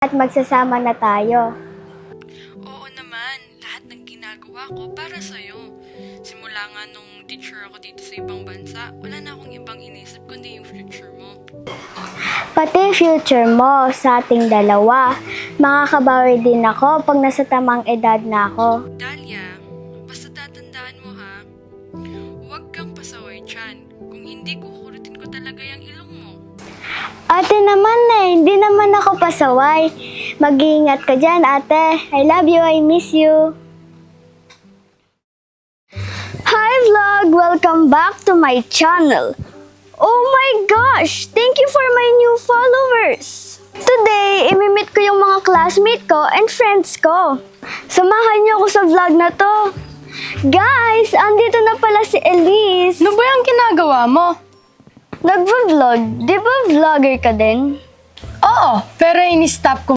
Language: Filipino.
at magsasama na tayo. Oo naman, lahat ng ginagawa ko para sa'yo. Simula nga nung teacher ako dito sa ibang bansa, wala na akong ibang inisip kundi yung future mo. Pati future mo sa ating dalawa. Makakabawi din ako pag nasa tamang edad na ako. Dahlia, basta tatandaan mo ha, huwag kang pasaway dyan. Kung hindi, kukurutin ko talaga yung ilong mo. Ate naman hindi naman ako pasaway. Mag-iingat ka dyan, ate. I love you, I miss you. Hi vlog! Welcome back to my channel. Oh my gosh! Thank you for my new followers! Today, imimit ko yung mga classmate ko and friends ko. Samahan niyo ako sa vlog na to. Guys, andito na pala si Elise. Ano ba yung ginagawa mo? Nagvo-vlog. Di ba vlogger ka din? Oo, pero in-stop ko